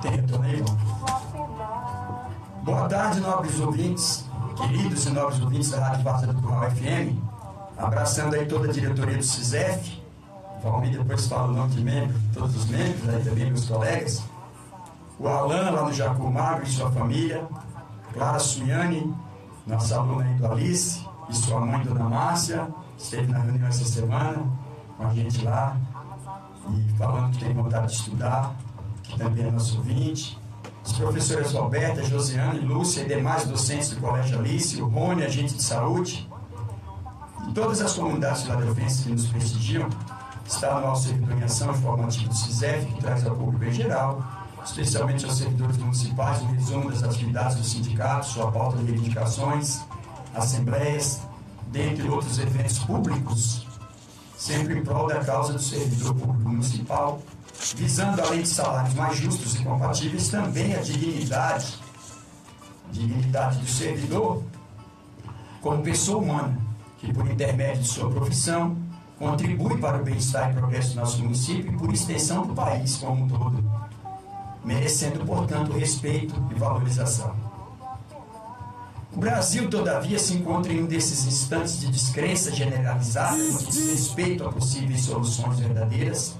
Tem retorno aí, irmão? Boa tarde, nobres ouvintes, queridos e nobres ouvintes da Rádio Varsa do Curral FM. Abraçando aí toda a diretoria do CISEF. Valmir depois fala o nome de membro, todos os membros, aí também meus colegas. O Alan, lá no Jacu Magro, e sua família. Clara Suiane, nossa aluna aí do Alice, e sua mãe, Dona Márcia, esteve na reunião essa semana com a gente lá, e falando que tem vontade de estudar, que também é nosso ouvinte. As professoras Roberta, Josiane, Lúcia e demais docentes do Colégio Alice, o Rony, agente de saúde, e todas as comunidades filadelfenses que nos prestigiam. Está no nosso servidor em ação informativo do CISEF, que traz ao público em geral, especialmente aos servidores municipais, o resumo das atividades do sindicato, sua pauta de reivindicações, assembleias, dentre outros eventos públicos, sempre em prol da causa do servidor público municipal, visando, além de salários mais justos e compatíveis, também a dignidade do servidor como pessoa humana, que por intermédio de sua profissão contribui para o bem-estar e progresso do nosso município e por extensão do país como um todo, merecendo, portanto, respeito e valorização. O Brasil, todavia, se encontra em um desses instantes de descrença generalizada no que diz respeito a possíveis soluções verdadeiras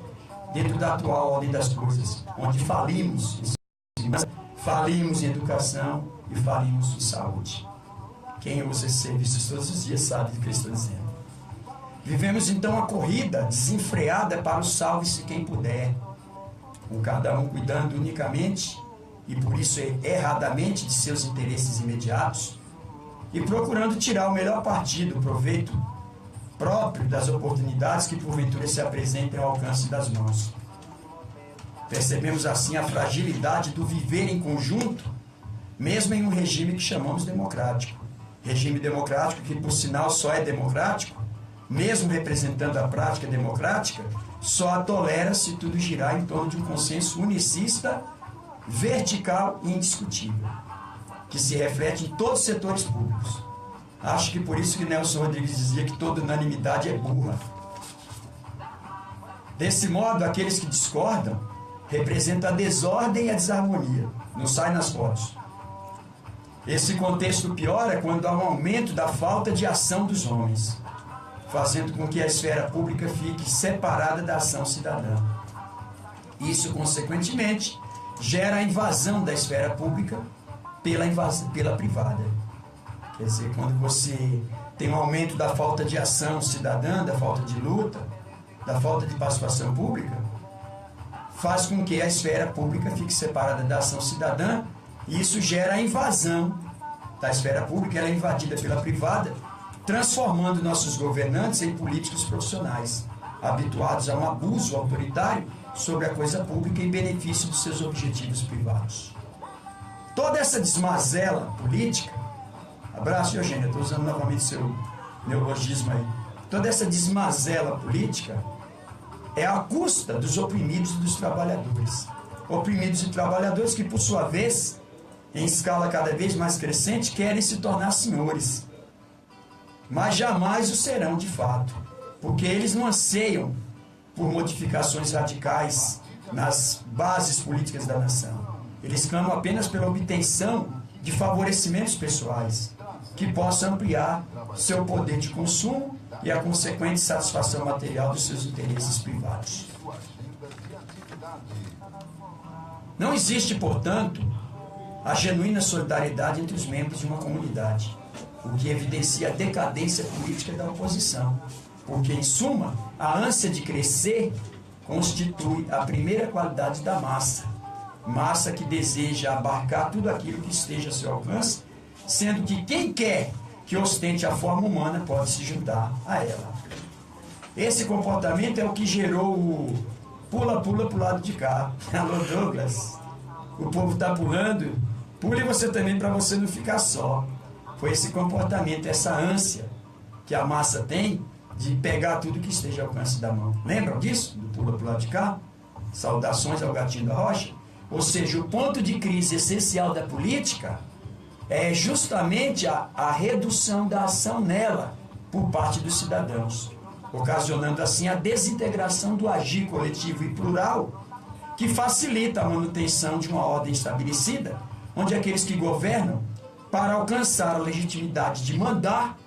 dentro da atual ordem das coisas, onde falimos em educação e falimos em saúde. Quem usa esses serviços todos os dias sabe do que eu estou dizendo. Vivemos então a corrida desenfreada para o salve-se quem puder, com cada um cuidando unicamente e por isso erradamente de seus interesses imediatos e procurando tirar o melhor partido, o proveito próprio das oportunidades que porventura se apresentem ao alcance das mãos. Percebemos assim a fragilidade do viver em conjunto, mesmo em um regime que chamamos democrático. Regime democrático que, por sinal, só é democrático, mesmo representando a prática democrática, só a tolera se tudo girar em torno de um consenso unicista, vertical e indiscutível, que se reflete em todos os setores públicos. Acho que por isso que Nelson Rodrigues dizia que toda unanimidade é burra. Desse modo, aqueles que discordam representam a desordem e a desarmonia. Não sai nas fotos. Esse contexto piora quando há um aumento da falta de ação dos homens, fazendo com que a esfera pública fique separada da ação cidadã. Isso, consequentemente, gera a invasão da esfera pública pela privada. Quer dizer, quando você tem um aumento da falta de ação cidadã, da falta de luta, da falta de participação pública, faz com que a esfera pública fique separada da ação cidadã, e isso gera a invasão da esfera pública, ela é invadida pela privada, transformando nossos governantes em políticos profissionais, habituados a um abuso autoritário sobre a coisa pública em benefício dos seus objetivos privados. Toda essa desmazela política, abraço, Eugênia, estou usando novamente seu neologismo aí, toda essa desmazela política é à custa dos oprimidos e dos trabalhadores. Oprimidos e trabalhadores que, por sua vez, em escala cada vez mais crescente, querem se tornar senhores, mas jamais o serão de fato, porque eles não anseiam por modificações radicais nas bases políticas da nação. Eles clamam apenas pela obtenção de favorecimentos pessoais que possam ampliar seu poder de consumo e a consequente satisfação material dos seus interesses privados. Não existe, portanto, a genuína solidariedade entre os membros de uma comunidade, o que evidencia a decadência política da oposição, porque, em suma, a ânsia de crescer constitui a primeira qualidade da massa que deseja abarcar tudo aquilo que esteja a seu alcance, sendo que quem quer que ostente a forma humana pode se juntar a ela. Esse comportamento é o que gerou o pula para o lado de cá. Alô, Douglas, o povo está pulando, pule você também para você não ficar só. Foi esse comportamento, essa ânsia que a massa tem de pegar tudo que esteja ao alcance da mão. Lembram disso? Do pula para o lado de cá? Saudações ao gatinho da rocha. Ou seja, o ponto de crise essencial da política é justamente a redução da ação nela por parte dos cidadãos, ocasionando assim a desintegração do agir coletivo e plural que facilita a manutenção de uma ordem estabelecida, onde aqueles que governam, para alcançar a legitimidade de mandar,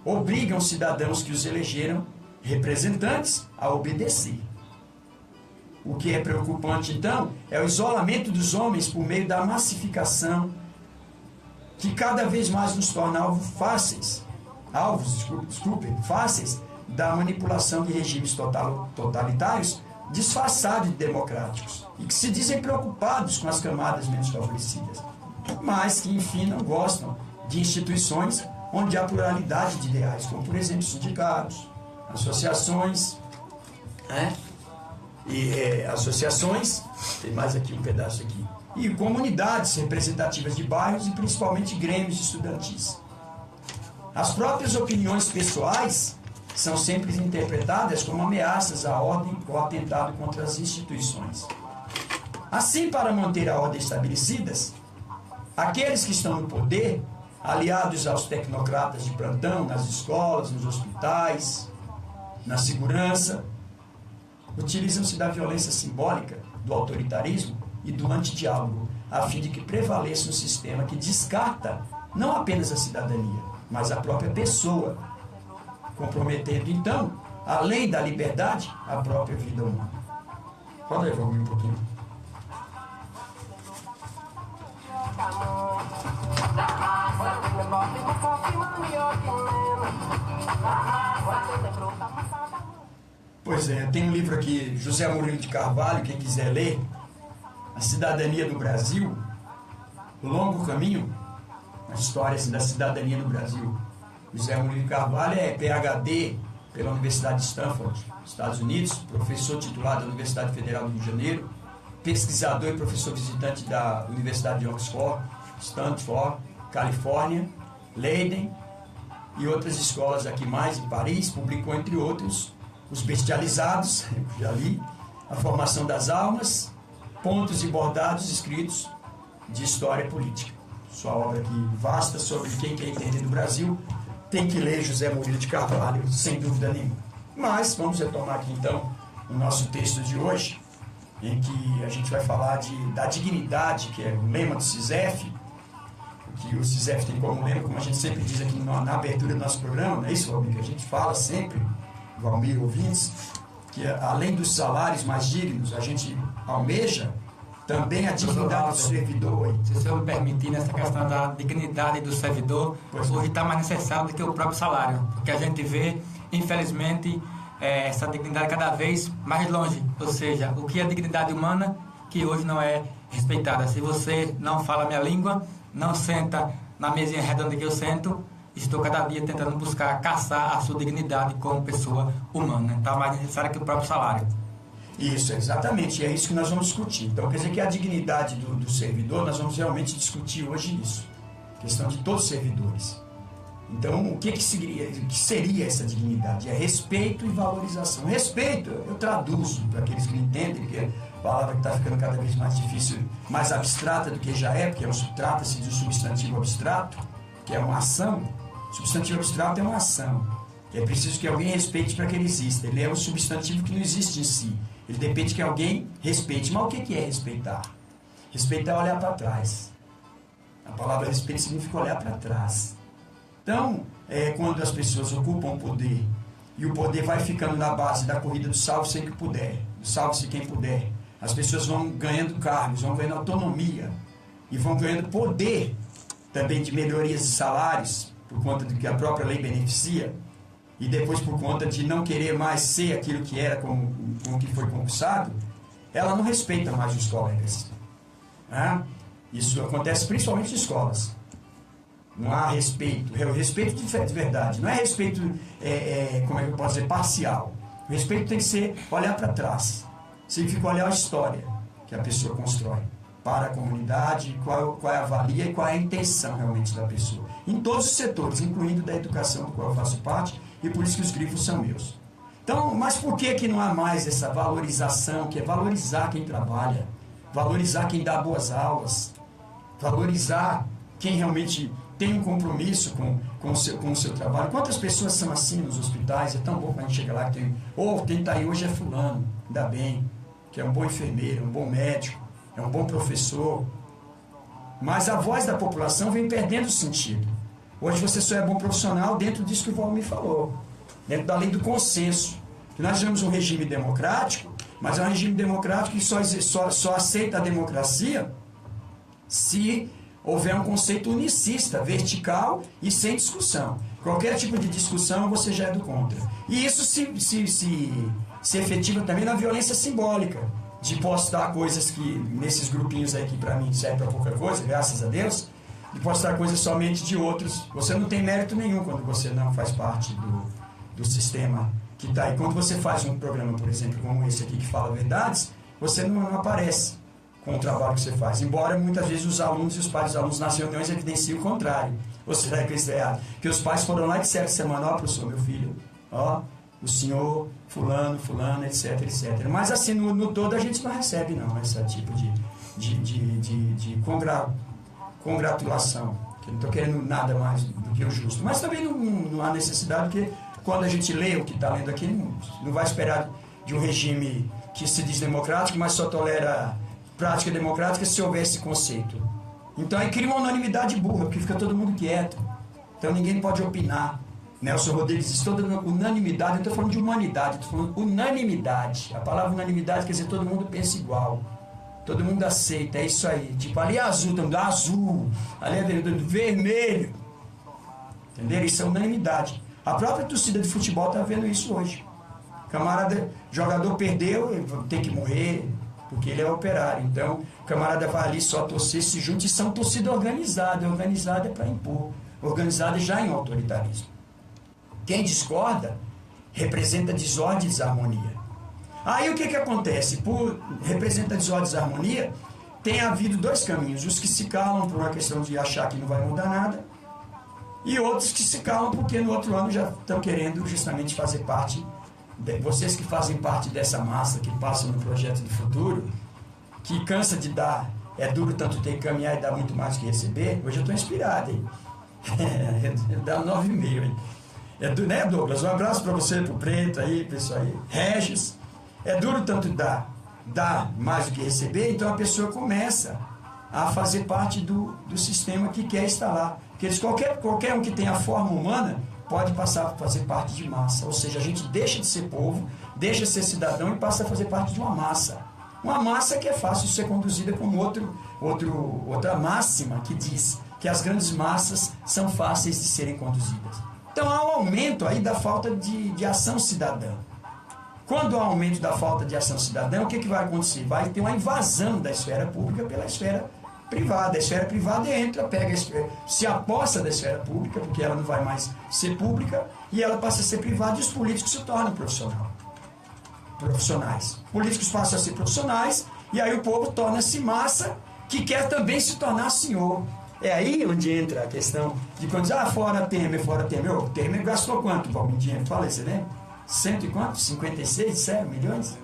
obrigam os cidadãos que os elegeram representantes a obedecer. O que é preocupante, então, é o isolamento dos homens por meio da massificação, que cada vez mais nos torna fáceis da manipulação de regimes totalitários disfarçados de democráticos e que se dizem preocupados com as camadas menos favorecidas, mas que, enfim, não gostam de instituições onde há pluralidade de ideais, como, por exemplo, sindicatos, associações, associações, tem mais aqui um pedaço aqui, e comunidades representativas de bairros e principalmente grêmios estudantis. As próprias opiniões pessoais são sempre interpretadas como ameaças à ordem ou atentado contra as instituições. Assim, para manter a ordem estabelecidas, aqueles que estão no poder, aliados aos tecnocratas de plantão, nas escolas, nos hospitais, na segurança, utilizam-se da violência simbólica, do autoritarismo e do antidiálogo, a fim de que prevaleça um sistema que descarta não apenas a cidadania, mas a própria pessoa, comprometendo, então, além da liberdade, a própria vida humana. Pode evoluir um pouquinho. Pois é, tem um livro aqui, José Murilo de Carvalho, quem quiser ler, A Cidadania do Brasil, O Longo Caminho, a história da cidadania no Brasil. José Murilo de Carvalho é PhD pela Universidade de Stanford, Estados Unidos, professor titular da Universidade Federal do Rio de Janeiro, pesquisador e professor visitante da Universidade de Oxford, Stanford, Califórnia, Leiden e outras escolas aqui mais em Paris. Publicou, entre outros, Os Bestializados, eu já li, A Formação das Almas, Pontos e Bordados escritos de História Política. Sua obra aqui vasta sobre quem quer entender do Brasil tem que ler José Murilo de Carvalho, sem dúvida nenhuma. Mas vamos retomar aqui então o nosso texto de hoje, em que a gente vai falar da dignidade, que é o lema do CISEF, que o CISEF tem como lema, como a gente sempre diz aqui na abertura do nosso programa, não é isso, Valmir? Que a gente fala sempre, Valmir, ouvintes, que além dos salários mais dignos, a gente almeja também a dignidade do servidor. Se o senhor me permitir, nessa questão da dignidade do servidor, hoje está mais necessário do que o próprio salário, porque a gente vê, infelizmente, essa dignidade cada vez mais longe, ou seja, o que é dignidade humana que hoje não é respeitada. Se você não fala a minha língua, não senta na mesinha redonda que eu sento, estou cada dia tentando buscar caçar a sua dignidade como pessoa humana. Então, mais necessário que o próprio salário. Isso, exatamente, é isso que nós vamos discutir. Então, quer dizer que a dignidade do servidor, nós vamos realmente discutir hoje isso. Questão de todos os servidores. Então, o que seria essa dignidade? É respeito e valorização. Respeito, eu traduzo para aqueles que não entendem, porque é a palavra que está ficando cada vez mais difícil, mais abstrata do que já é, porque trata-se de um substantivo abstrato, que é uma ação. Substantivo abstrato é uma ação. É preciso que alguém respeite para que ele exista. Ele é um substantivo que não existe em si. Ele depende que alguém respeite. Mas o que é respeitar? Respeitar é olhar para trás. A palavra respeito significa olhar para trás. Então, quando as pessoas ocupam o poder, e o poder vai ficando na base da corrida do salve-se quem puder, do salve-se quem puder, as pessoas vão ganhando cargos, vão ganhando autonomia, e vão ganhando poder também de melhorias de salários, por conta do que a própria lei beneficia, e depois por conta de não querer mais ser aquilo que era com o que foi conquistado, ela não respeita mais os colegas. Isso acontece principalmente em escolas. Não há respeito. É o respeito de verdade. Não é respeito, como é que eu posso dizer, parcial. O respeito tem que ser olhar para trás. Significa olhar a história que a pessoa constrói para a comunidade, qual é a valia e qual é a intenção realmente da pessoa. Em todos os setores, incluindo da educação do qual eu faço parte, e por isso que os grifos são meus. Então, mas por que não há mais essa valorização, que é valorizar quem trabalha, valorizar quem dá boas aulas, valorizar quem realmente tem um compromisso com o seu trabalho? Quantas pessoas são assim nos hospitais? É tão bom quando a gente chega lá que quem está aí hoje é fulano, ainda bem. que é um bom enfermeiro, um bom médico, é um bom professor. Mas a voz da população vem perdendo sentido. Hoje você só é bom profissional dentro disso que o Valmir falou, dentro da lei do consenso. Que nós temos um regime democrático, mas é um regime democrático que só aceita a democracia se houver um conceito unicista, vertical e sem discussão. Qualquer tipo de discussão você já é do contra. E isso se efetiva também na violência simbólica, de postar coisas que, nesses grupinhos aí que para mim serve para pouca coisa, graças a Deus, de postar coisas somente de outros. Você não tem mérito nenhum quando você não faz parte do sistema que está aí. Quando você faz um programa, por exemplo, como esse aqui que fala verdades, você não aparece com o trabalho que você faz. Embora muitas vezes os alunos e os pais dos alunos nas reuniões evidenciem o contrário. Ou será que isso é errado? Que os pais foram lá e disseram semana, ó, professor, meu filho, ó, o senhor, fulano, etc, etc. Mas assim, no todo a gente não recebe, não, esse tipo de congratulação. Que não estou querendo nada mais do que o justo. Mas também não há necessidade, porque quando a gente lê o que está lendo aqui, não vai esperar de um regime que se diz democrático, mas só tolera prática democrática se houver esse conceito. Então aí cria uma unanimidade burra, porque fica todo mundo quieto. Então ninguém pode opinar. Nelson Rodrigues diz toda unanimidade, eu estou falando de humanidade, estou falando unanimidade. A palavra unanimidade quer dizer todo mundo pensa igual. Todo mundo aceita, é isso aí. Tipo, ali é azul, então dá azul. Ali é vermelho. Entenderam? Isso é unanimidade. A própria torcida de futebol está vendo isso hoje. Camarada, jogador perdeu, tem que morrer, porque ele é operário. Então, o camarada vai ali só torcer, se junta, e são torcida organizada. Organizada é para impor. Organizada já em autoritarismo. Quem discorda representa desordem e desarmonia. Aí o que acontece? Por representa desordem e desarmonia, tem havido dois caminhos. Os que se calam por uma questão de achar que não vai mudar nada, e outros que se calam porque no outro ano já estão querendo justamente fazer parte, vocês que fazem parte dessa massa que passa no projeto do futuro, que cansa de dar, é duro tanto ter que caminhar e dar muito mais que receber. Hoje eu estou inspirado, hein? Dá 9,5, hein? Né, Douglas? Um abraço para você, para o Preto aí, pessoal aí. Regis. É duro tanto dar mais do que receber, então a pessoa começa a fazer parte do sistema que quer estar lá. Porque qualquer um que tenha a forma humana pode passar a fazer parte de massa. Ou seja, a gente deixa de ser povo, deixa de ser cidadão e passa a fazer parte de uma massa. Uma massa que é fácil de ser conduzida como outra máxima que diz que as grandes massas são fáceis de serem conduzidas. Então há um aumento aí da falta de ação cidadã. Quando há aumento da falta de ação cidadã, o que vai acontecer? Vai ter uma invasão da esfera pública pela esfera privada. A esfera privada entra, se aposta da esfera pública, porque ela não vai mais ser pública, e ela passa a ser privada, e os políticos se tornam profissionais. Políticos passam a ser profissionais, e aí o povo torna-se massa, que quer também se tornar senhor. É aí onde entra a questão de quando diz, fora Temer. O Temer gastou quanto, Valmir, dinheiro? Fala aí, você lembra? 100 e quanto? 56, sério, milhões?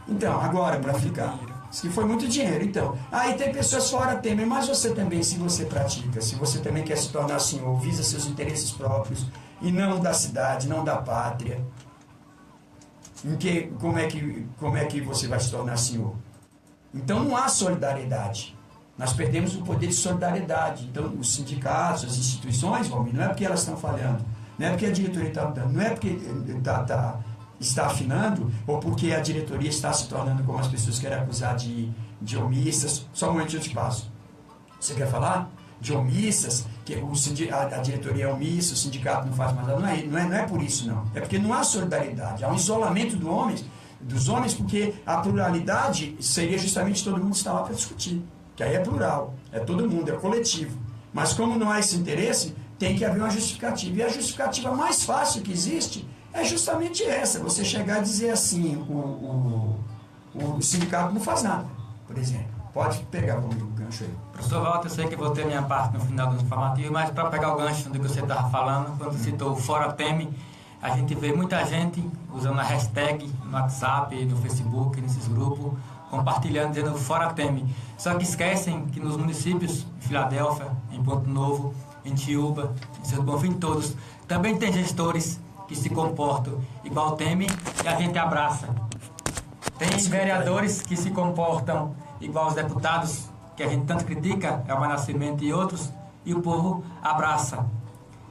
Então, agora, para ficar. Isso que foi muito dinheiro. Então, aí tem pessoas fora Temer, mas você também, se você pratica, se você também quer se tornar senhor, visa seus interesses próprios, e não da cidade, não da pátria, como é que você vai se tornar senhor? Então, não há solidariedade. Nós perdemos o poder de solidariedade. Então, os sindicatos, as instituições, Valmir, não é porque elas estão falhando, não é porque a diretoria está mudando, não é porque está afinando, ou porque a diretoria está se tornando, como as pessoas querem acusar, de omissas. Só um momentinho eu te passo. Você quer falar? De omissas, que a diretoria é omissa, o sindicato não faz mais nada. Não é por isso, não. É porque não há solidariedade. Há um isolamento dos homens, porque a pluralidade seria justamente todo mundo estar lá para discutir. Que aí é plural, é todo mundo, é coletivo. Mas como não há esse interesse, tem que haver uma justificativa. E a justificativa mais fácil que existe é justamente essa. Você chegar e dizer assim, o sindicato não faz nada, por exemplo. Pode pegar o gancho aí. Professor Walter, eu sei que vou ter minha parte no final do informativo, mas para pegar o gancho do que você estava falando, quando citou o Fora Temer, a gente vê muita gente usando a hashtag no WhatsApp, no Facebook, nesses grupos, compartilhando, dizendo Fora Temer. Só que esquecem que nos municípios, em Filadélfia, em Ponto Novo, em Tiúba, em Santo Bonfim, todos, também tem gestores que se comportam igual Temer e a gente abraça. Tem vereadores que se comportam igual aos deputados, que a gente tanto critica, Elmar Nascimento e outros, e o povo abraça.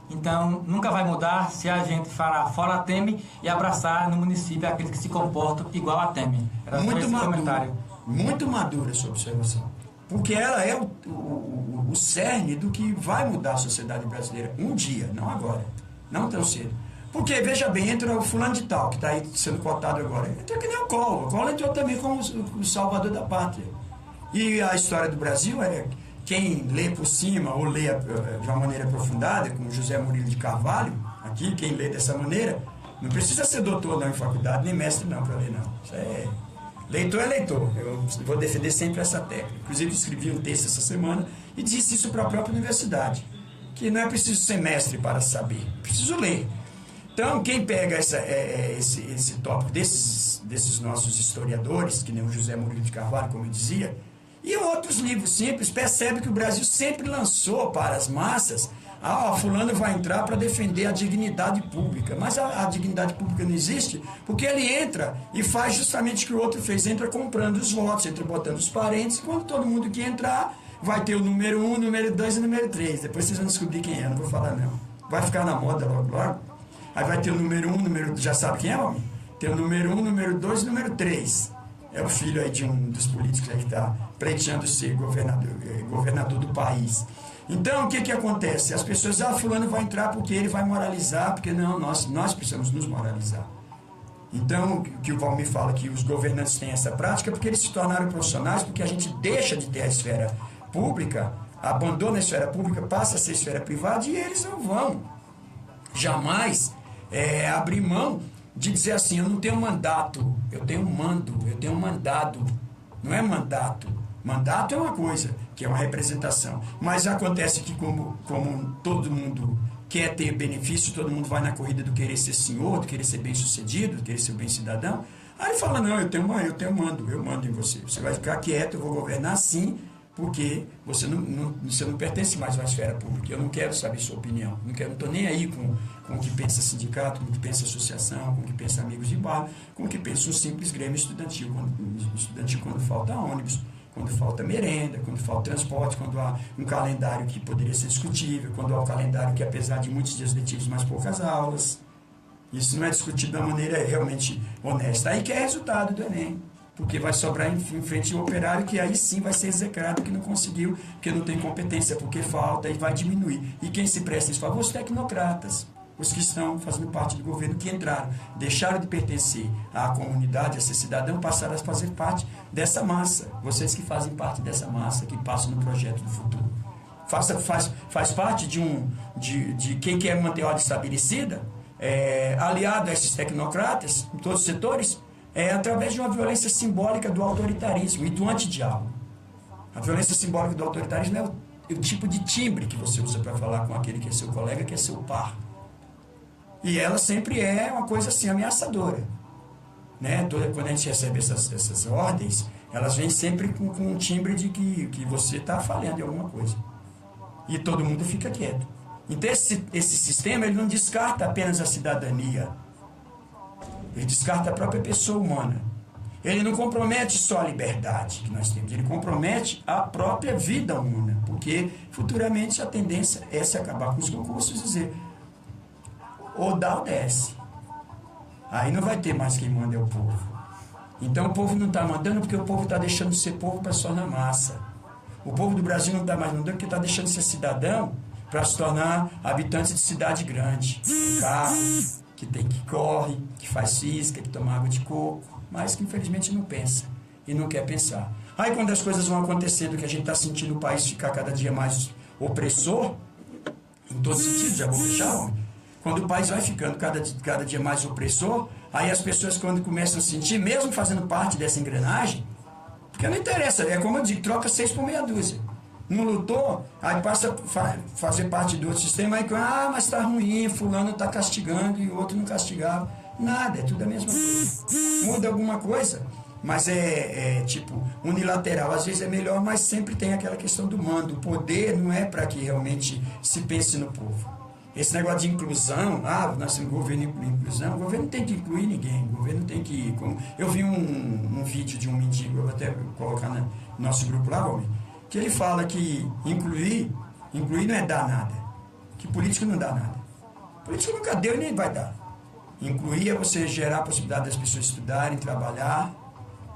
Então, nunca vai mudar se a gente falar fora a Temer e abraçar no município aqueles que se comportam igual a Temer. Era muito maduro, muito madura essa observação. Porque ela é o cerne do que vai mudar a sociedade brasileira um dia, não agora, não tão cedo. Porque, veja bem, entra o fulano de tal, que está aí sendo cotado agora, entra que nem o Collor entrou também como o salvador da pátria. E a história do Brasil é... Quem lê por cima ou lê de uma maneira aprofundada, como José Murilo de Carvalho, aqui, quem lê dessa maneira, não precisa ser doutor não em faculdade, nem mestre não para ler não. Isso é... Leitor é leitor. Eu vou defender sempre essa técnica. Inclusive, escrevi um texto essa semana e disse isso para a própria universidade, que não é preciso ser mestre para saber, é preciso ler. Então, quem pega esse tópico desses nossos historiadores, que nem o José Murilo de Carvalho, como eu dizia, e outros livros simples, percebe que o Brasil sempre lançou para as massas, fulano vai entrar para defender a dignidade pública, mas a dignidade pública não existe, porque ele entra e faz justamente o que o outro fez, entra comprando os votos, entra botando os parentes, e quando todo mundo que entrar, vai ter o número 1, número 2 e número 3, depois vocês vão descobrir quem é, não vou falar não, vai ficar na moda logo, aí vai ter o número 1, já sabe quem é, homem? Tem o número 1, número 2 e número 3. É o filho aí de um dos políticos aí que está pleiteando ser governador do país. Então, o que acontece? As pessoas, fulano vai entrar porque ele vai moralizar, porque não, nós precisamos nos moralizar. Então, o que o Valmir fala que os governantes têm essa prática, porque eles se tornaram profissionais, porque a gente deixa de ter a esfera pública, abandona a esfera pública, passa a ser esfera privada, e eles não vão jamais abrir mão de dizer assim, eu não tenho mandato, eu tenho mando, eu tenho mandado. Não é mandato. Mandato é uma coisa, que é uma representação. Mas acontece que como todo mundo quer ter benefício, todo mundo vai na corrida do querer ser senhor, do querer ser bem-sucedido, do querer ser bem cidadão, aí ele fala, não, eu tenho mando, eu mando em você. Você vai ficar quieto, eu vou governar sim, porque você não pertence mais à esfera pública. Eu não quero saber sua opinião. Não estou nem aí com o que pensa sindicato, com o que pensa associação, com o que pensa amigos de bar, com o que pensa um simples grêmio estudantil quando falta ônibus, quando falta merenda, quando falta transporte, quando há um calendário que poderia ser discutível, quando há um calendário que, apesar de muitos dias letivos, mais poucas aulas. Isso não é discutido de uma maneira realmente honesta. Aí que é resultado do Enem. Porque vai sobrar em frente ao operário que aí sim vai ser execrado, que não conseguiu, que não tem competência, porque falta, e vai diminuir. E quem se presta esse favor? Os tecnocratas, os que estão fazendo parte do governo, que entraram, deixaram de pertencer à comunidade, a ser cidadão, passaram a fazer parte dessa massa. Vocês que fazem parte dessa massa, que passam no projeto do futuro. Faz parte de quem quer manter a ordem estabelecida, aliado a esses tecnocratas, em todos os setores, através de uma violência simbólica do autoritarismo e do antidiálogo. A violência simbólica do autoritarismo é o tipo de timbre que você usa para falar com aquele que é seu colega, que é seu par. E ela sempre é uma coisa assim, ameaçadora. Né? Quando a gente recebe essas ordens, elas vêm sempre com um timbre de que você está falhando em alguma coisa. E todo mundo fica quieto. Então esse sistema ele não descarta apenas a cidadania. Ele descarta a própria pessoa humana. Ele não compromete só a liberdade que nós temos, ele compromete a própria vida humana, porque futuramente a tendência é se acabar com os concursos e dizer ou dá ou desce. Aí não vai ter mais quem manda é o povo. Então o povo não está mandando porque o povo está deixando de ser povo para se tornar massa. O povo do Brasil não está mais mandando porque está deixando de ser cidadão para se tornar habitante de cidade grande. Um carro, que corre, que faz cisca, que toma água de coco, mas que infelizmente não pensa e não quer pensar. Aí quando as coisas vão acontecendo, que a gente está sentindo o país ficar cada dia mais opressor, em todos os sentidos, já vou fechar, homem. Quando o país vai ficando cada dia mais opressor, aí as pessoas quando começam a sentir, mesmo fazendo parte dessa engrenagem, porque não interessa, é como eu digo, troca 6 por meia dúzia. Não lutou, aí passa a fazer parte do outro sistema, aí mas está ruim, fulano está castigando e o outro não castigava. Nada, é tudo a mesma coisa. Muda alguma coisa, mas tipo unilateral. Às vezes é melhor, mas sempre tem aquela questão do mando. O poder não é para que realmente se pense no povo. Esse negócio de inclusão, nós temos governo de inclusão, o governo não tem que incluir ninguém, o governo tem que... Eu vi um vídeo de um mendigo, eu vou até colocar no nosso grupo lá, Valmir, que ele fala que incluir não é dar nada, que político não dá nada. Político nunca deu e nem vai dar. Incluir é você gerar a possibilidade das pessoas estudarem, trabalhar,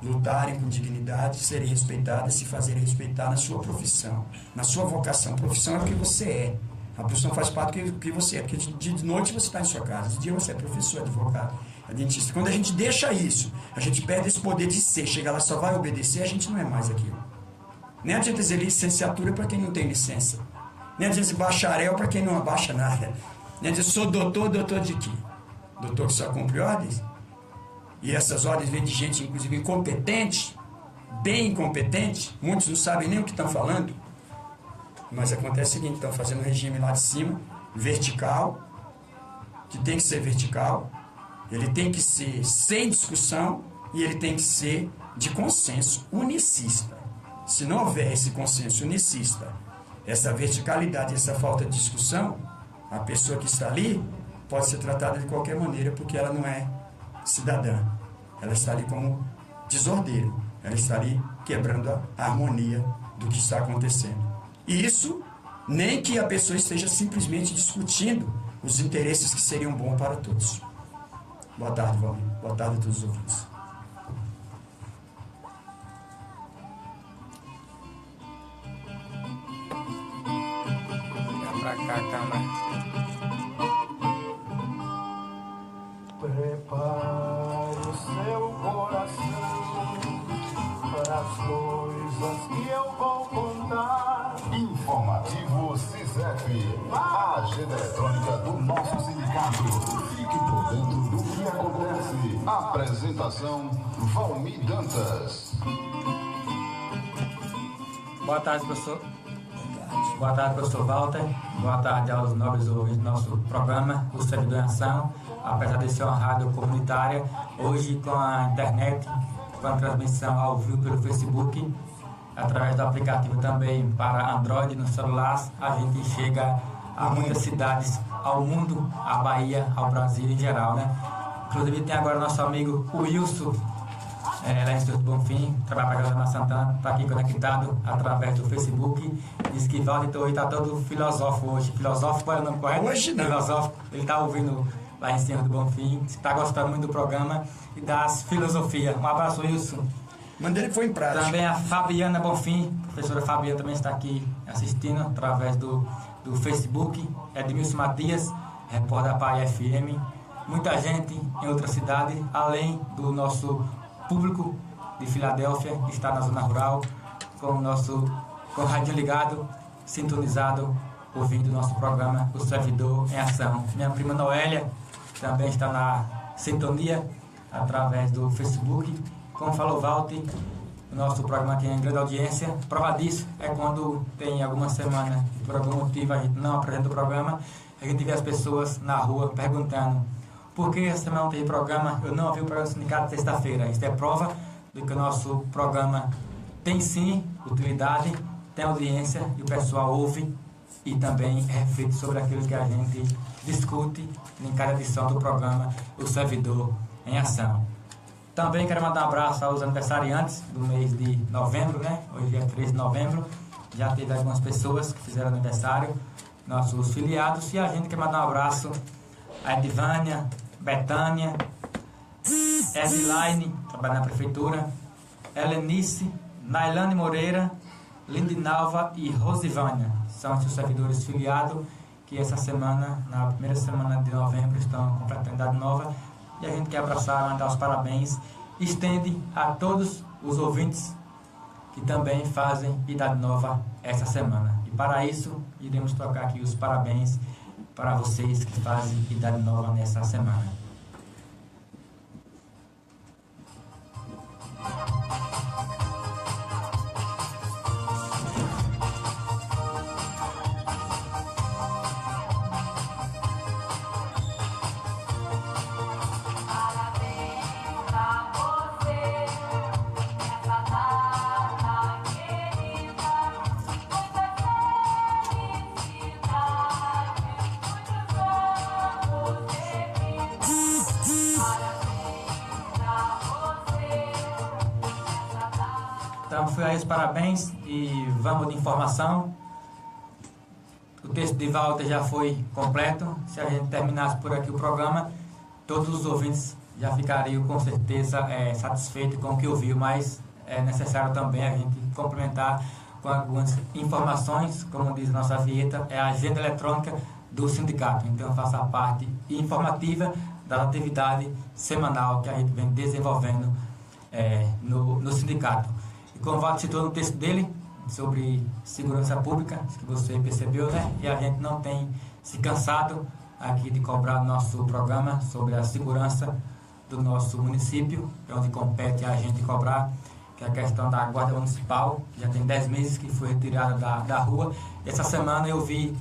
lutarem com dignidade, serem respeitadas, se fazerem respeitar na sua profissão, na sua vocação. Profissão é o que você é. A profissão faz parte do que você é, porque de noite você está em sua casa, de dia você é professor, advogado, dentista. Quando a gente deixa isso, a gente perde esse poder de ser, chega lá só vai obedecer, a gente não é mais aquilo. Nem adianta dizer licenciatura para quem não tem licença, nem adianta dizer bacharel para quem não abaixa nada, nem adianta sou doutor de quê? Doutor que só cumpre ordens? E essas ordens vêm de gente, inclusive, incompetente, bem incompetente, muitos não sabem nem o que estão falando. Mas acontece o seguinte, estão fazendo um regime lá de cima, vertical, que tem que ser vertical, ele tem que ser sem discussão e ele tem que ser de consenso unicista. Se não houver esse consenso unicista, essa verticalidade, essa falta de discussão, a pessoa que está ali pode ser tratada de qualquer maneira porque ela não é cidadã. Ela está ali como desordeiro, ela está ali quebrando a harmonia do que está acontecendo. E isso, nem que a pessoa esteja simplesmente discutindo os interesses que seriam bons para todos. Boa tarde, Valmir. Boa tarde a todos os ouvintes. Para cá, câmera. Prepare o seu coração para as coisas que eu vou contar. Informativo CISEF, a agenda eletrônica do nosso sindicato. Fique por dentro do que acontece. Apresentação, Valmir Dantas. Boa tarde, professor. Boa tarde, professor Walter. Boa tarde aos nobres ouvintes do nosso programa, o Servidor em Ação. Apesar de ser uma rádio comunitária, hoje com a internet, com a transmissão ao vivo pelo Facebook, através do aplicativo também para Android no celular, a gente chega a muitas cidades, ao mundo, à Bahia, ao Brasil em geral, né? Inclusive tem agora nosso amigo Wilson, lá em Instituto Bonfim, trabalha para a Galera Santana, está aqui conectado através do Facebook. Diz que Valdir está todo filosófico hoje. Filosófico é o nome correto? Hoje não. Filosófico, ele está ouvindo lá em Instituto do Bonfim, está gostando muito do programa e das filosofias. Um abraço, Wilson. Mandei ele foi em prática. Também a Fabiana Bonfim, a professora Fabiana também está aqui assistindo através do Facebook. Edmilson Matias, repórter da Bahia FM. Muita gente em outras cidades, além do nosso público de Filadélfia, que está na zona rural, com o rádio ligado, sintonizado, ouvindo o nosso programa, o Servidor em Ação. Minha prima Noélia também está na sintonia através do Facebook. Como falou Walter, o nosso programa tem grande audiência. Prova disso é quando tem alguma semana que por algum motivo a gente não apresenta o programa, a gente vê as pessoas na rua perguntando por que essa semana não teve programa, eu não ouvi o programa do sindicato sexta-feira. Isso é prova de que o nosso programa tem sim utilidade, tem audiência e o pessoal ouve e também reflete sobre aquilo que a gente discute em cada edição do programa O Servidor em Ação. Também quero mandar um abraço aos aniversariantes do mês de novembro, né? Hoje é 13 de novembro. Já teve algumas pessoas que fizeram aniversário, nossos filiados. E a gente quer mandar um abraço a Edvânia, Betânia, Edilaine, trabalha na prefeitura, Helenice, Nailane Moreira, Lindinalva e Rosivânia. São os servidores filiados que essa semana, na primeira semana de novembro, estão completando idade nova. E a gente quer abraçar, mandar os parabéns, estende a todos os ouvintes que também fazem idade nova essa semana. E para isso, iremos tocar aqui os parabéns para vocês que fazem idade nova nessa semana. foi aí os parabéns e vamos de informação. O texto de Walter já foi completo. Se a gente terminasse por aqui o programa, todos os ouvintes já ficariam com certeza satisfeitos com o que ouviu, mas é necessário também a gente complementar com algumas informações, como diz nossa vinheta, é a agenda eletrônica do sindicato. Então faça a parte informativa da atividade semanal que a gente vem desenvolvendo no sindicato. E como o Walter citou no texto dele, sobre segurança pública, que você percebeu, né? E a gente não tem se cansado aqui de cobrar nosso programa sobre a segurança do nosso município, onde compete a gente cobrar, que é a questão da Guarda Municipal, que já tem 10 meses que foi retirada da rua. Essa semana eu vi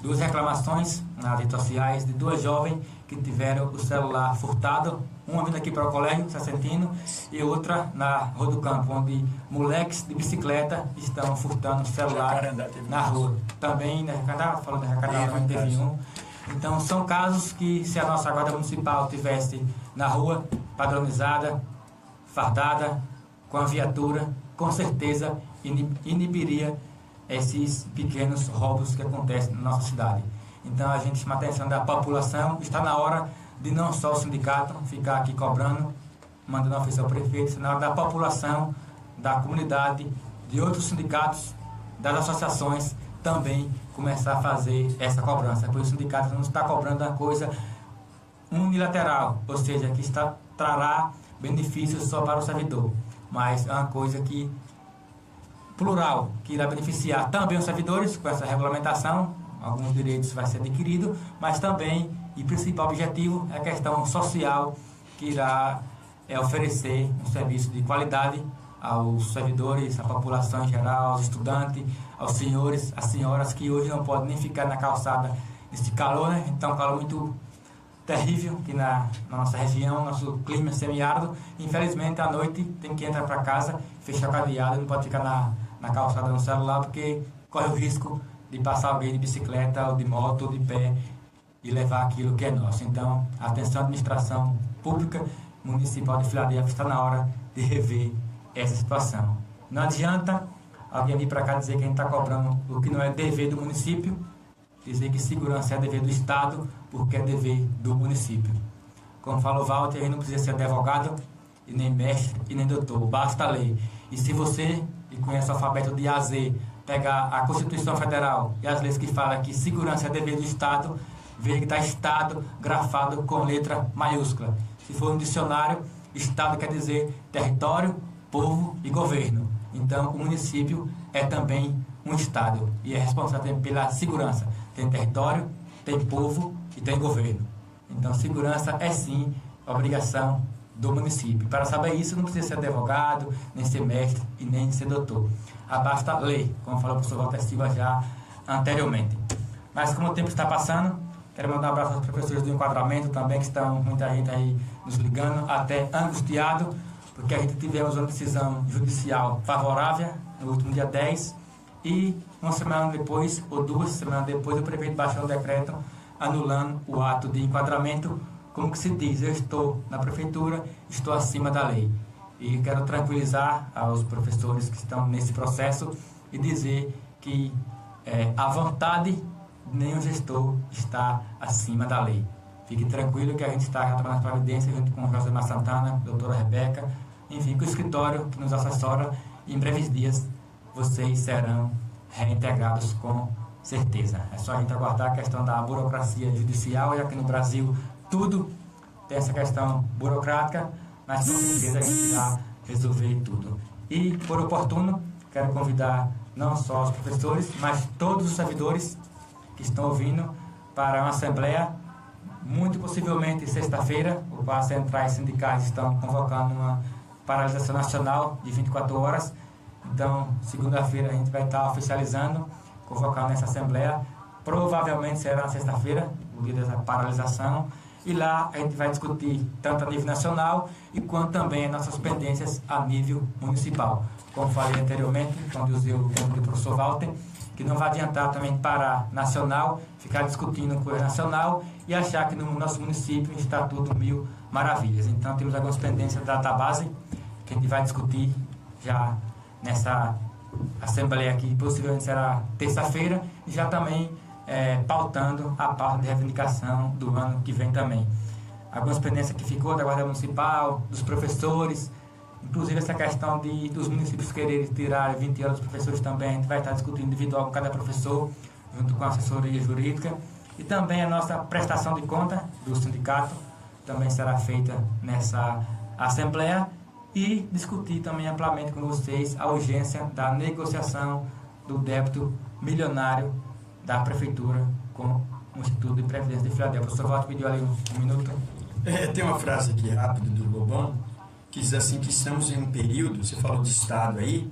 2 reclamações nas redes sociais de 2 jovens que tiveram o celular furtado, uma vindo aqui para o Colégio Sacentino e outra na Rua do Campo, onde moleques de bicicleta estão furtando o celular na rua. Também, falando de Jacarandá, teve um. Então, são casos que, se a nossa Guarda Municipal tivesse na rua, padronizada, fardada, com a viatura, com certeza inibiria esses pequenos roubos que acontecem na nossa cidade. Então, a gente chama a atenção da população. Está na hora de não só o sindicato ficar aqui cobrando, mandando ofício ao prefeito, está na hora da população, da comunidade, de outros sindicatos, das associações, também começar a fazer essa cobrança. Porque o sindicato não está cobrando uma coisa unilateral, ou seja, que trará benefícios só para o servidor, mas é uma coisa que plural, que irá beneficiar também os servidores com essa regulamentação. Alguns direitos vai ser adquirido, mas também, e principal objetivo, é a questão social, que irá oferecer um serviço de qualidade aos servidores, à população em geral, aos estudantes, aos senhores, às senhoras que hoje não podem nem ficar na calçada nesse calor, né? Então, um calor muito terrível aqui na nossa região, nosso clima semiárido. Infelizmente, à noite tem que entrar para casa, fechar o cadeado, não pode ficar na calçada no celular, porque corre o risco de passar alguém de bicicleta, ou de moto, ou de pé, e levar aquilo que é nosso. Então, atenção, administração pública municipal de Filadélfia, está na hora de rever essa situação. Não adianta alguém vir para cá dizer que a gente está cobrando o que não é dever do município, dizer que segurança é dever do Estado, porque é dever do município. Como falou Walter, a gente não precisa ser advogado, e nem mestre, e nem doutor, basta ler. E se você, que conhece o alfabeto de A a Z, pegar a Constituição Federal e as leis que falam que segurança é dever do Estado, veja que está Estado grafado com letra maiúscula. Se for um dicionário, Estado quer dizer território, povo e governo. Então, o município é também um Estado e é responsável pela segurança. Tem território, tem povo e tem governo. Então, segurança é sim obrigação do município. Para saber isso, não precisa ser advogado, nem ser mestre e nem ser doutor. Basta ler, como falou o professor Walter Silva já anteriormente. Mas como o tempo está passando, quero mandar um abraço aos professores do enquadramento também, que estão muita gente aí nos ligando, até angustiado, porque a gente tivemos uma decisão judicial favorável no último dia 10 e uma semana depois, ou 2 semanas depois, o prefeito baixou o decreto anulando o ato de enquadramento. Como que se diz, eu estou na prefeitura, estou acima da lei. E quero tranquilizar aos professores que estão nesse processo e dizer que a vontade de nenhum gestor está acima da lei. Fique tranquilo que a gente está tomando as providências junto com Josemar Santana, doutora Rebeca, enfim, com o escritório que nos assessora. E em breves dias vocês serão reintegrados com certeza. É só a gente aguardar a questão da burocracia judicial, e aqui no Brasil tudo tem essa questão burocrática, mas com certeza a gente irá resolver tudo. E, por oportuno, quero convidar não só os professores, mas todos os servidores que estão ouvindo para uma assembleia, muito possivelmente sexta-feira. As centrais sindicais estão convocando uma paralisação nacional de 24 horas. Então, segunda-feira a gente vai estar oficializando, convocando essa assembleia. Provavelmente será na sexta-feira, o dia dessa paralisação. E lá a gente vai discutir tanto a nível nacional e quanto também as nossas pendências a nível municipal. Como falei anteriormente, quando usei o tempo do professor Walter, que não vai adiantar também parar nacional, ficar discutindo coisa nacional e achar que no nosso município está tudo mil maravilhas. Então temos algumas pendências da database que a gente vai discutir já nessa assembleia aqui, possivelmente será terça-feira, e já também pautando a pauta de reivindicação do ano que vem também. Algumas pendências que ficou da Guarda Municipal, dos professores, inclusive essa questão dos municípios quererem tirar 20 horas dos professores também, a gente vai estar discutindo individual com cada professor, junto com a assessoria jurídica, e também a nossa prestação de conta do sindicato também será feita nessa assembleia, e discutir também amplamente com vocês a urgência da negociação do débito milionário da Prefeitura com o Instituto de Previdência de Filadélfia. O professor Walter pediu ali um minuto. Tem uma frase aqui rápida do Lobão, que diz assim, que estamos em um período, você falou de Estado aí,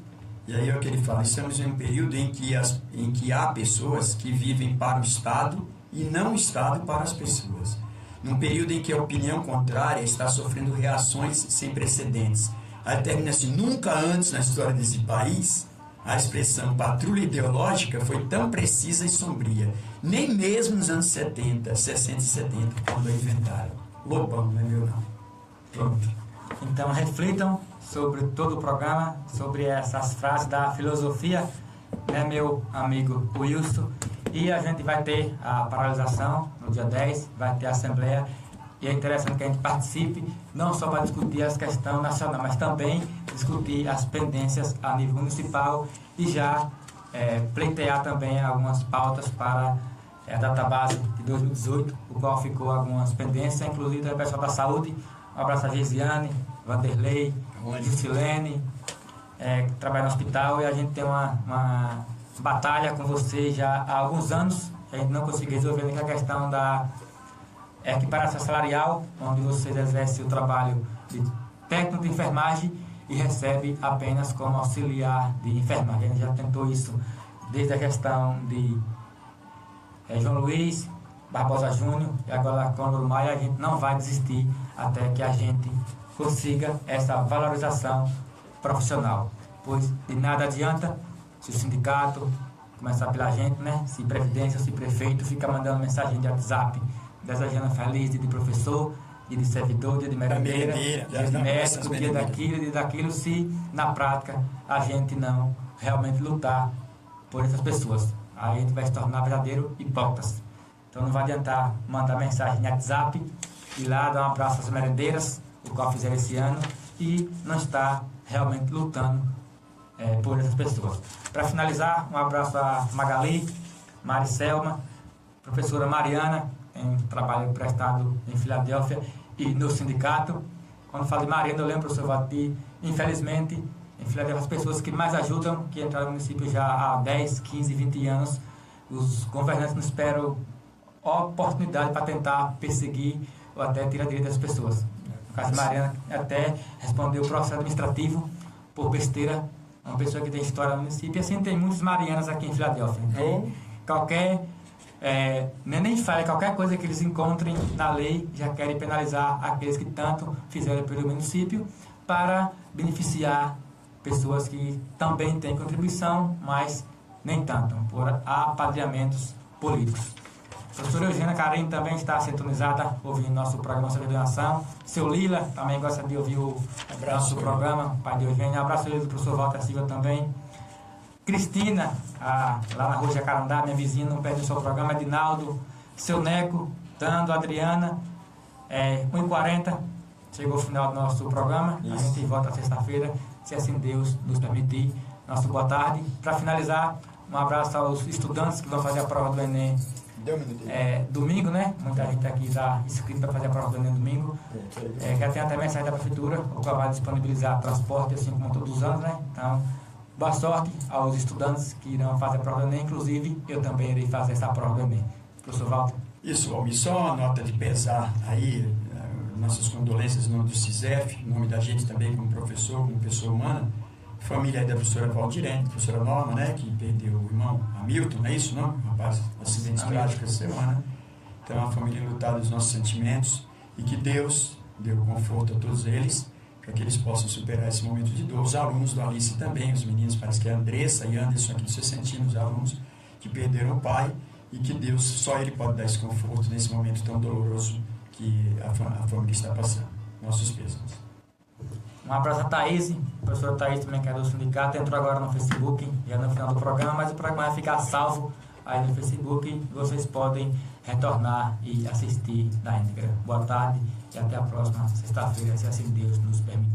e aí é o que ele fala, estamos em um período em que há pessoas que vivem para o Estado e não o Estado para as pessoas. Num período em que a opinião contrária está sofrendo reações sem precedentes. Aí termina assim, nunca antes na história desse país a expressão patrulha ideológica foi tão precisa e sombria. Nem mesmo nos anos 70, 60 e 70, quando a inventaram. Lobão, não é meu não. Pronto. Então reflitam sobre todo o programa, sobre essas frases da filosofia, né, meu amigo Wilson. E a gente vai ter a paralisação no dia 10, vai ter a assembleia, e é interessante que a gente participe, não só para discutir as questões nacionais, mas também discutir as pendências a nível municipal e já pleitear também algumas pautas para a database de 2018, o qual ficou algumas pendências, inclusive o pessoal da saúde. Um abraço a Gesiane, Vanderlei, Gilcilene, que trabalha no hospital, e a gente tem uma batalha com vocês já há alguns anos. A gente não conseguiu resolver nem a questão da equiparação salarial, onde vocês exercem o trabalho de técnico de enfermagem e recebe apenas como auxiliar de enfermagem. A gente já tentou isso desde a questão de João Luiz, Barbosa Júnior, e agora com o Maia. A gente não vai desistir até que a gente consiga essa valorização profissional, pois de nada adianta se o sindicato começar pela gente, né? Se Previdência, se prefeito fica mandando mensagem de WhatsApp desejando feliz dia de professor, dia de servidor, dia de merendeira, dia de médico, dia daquilo, se na prática a gente não realmente lutar por essas pessoas. Aí a gente vai se tornar verdadeiro hipócritas. Então não vai adiantar mandar mensagem de WhatsApp, ir lá dar um abraço às merendeiras, o qual fizeram esse ano, e não estar realmente lutando por essas pessoas. Para finalizar, um abraço a Magali, Maricelma, professora Mariana, em trabalho prestado em Filadélfia e no sindicato. Quando falo de Mariana, eu lembro, professor Valdir, infelizmente, em Filadélfia, as pessoas que mais ajudam, que entraram no município já há 10, 15, 20 anos, os governantes não esperam oportunidade para tentar perseguir ou até tirar direito das pessoas. No caso de Mariana, até respondeu o processo administrativo por besteira, uma pessoa que tem história no município, e assim tem muitas Marianas aqui em Filadélfia. Então, qualquer nem falha, qualquer coisa que eles encontrem na lei, já querem penalizar aqueles que tanto fizeram pelo município para beneficiar pessoas que também têm contribuição, mas nem tanto, por apadrinhamentos políticos. A professora Eugênia Carim também está sintonizada, ouvindo nosso programa sobre doação. Seu Lila também gosta de ouvir o nosso programa, pai de Eugênia. Abraço do professor Walter Silva também. Cristina, lá na rua Jacarandá, minha vizinha, não perde o seu programa. Edinaldo, seu Neco, Dando, Adriana, 1h40, chegou o final do nosso programa. Isso. A gente volta sexta-feira, se assim Deus nos permitir. Nosso boa tarde. Para finalizar, um abraço aos estudantes que vão fazer a prova do Enem domingo, né? Muita gente aqui está inscrita para fazer a prova do Enem domingo. Já tem até mensagem da Prefeitura, o qual vai disponibilizar transporte, assim como todos os anos, né? Então, boa sorte aos estudantes que irão fazer a prova do Enem, inclusive eu também irei fazer essa prova do Enem. Professor Walter. Isso, Almir, só uma nota de pesar aí, nossas condolências em nome do CISEF, em nome da gente também como professor, como pessoa humana, família aí da professora Valdirene, professora Norma, né, que perdeu o irmão Hamilton, não é isso, não? Rapaz, acidente trágico essa semana. Então, a família lutada dos nossos sentimentos, e que Deus dê o conforto a todos eles, para que eles possam superar esse momento de dor. Os alunos do Alice também, os meninos, parece que é a Andressa e Anderson aqui do Sessentino, os alunos que perderam o pai, e que Deus, só Ele pode dar esse conforto nesse momento tão doloroso que a família está passando. Nossos pêsames. Um abraço a Thaís, a professora Thaís também, que é do sindicato, entrou agora no Facebook, já no final do programa, mas o programa vai ficar salvo aí no Facebook e vocês podem retornar e assistir na íntegra. Boa tarde e até a próxima sexta-feira, se assim Deus nos permitir.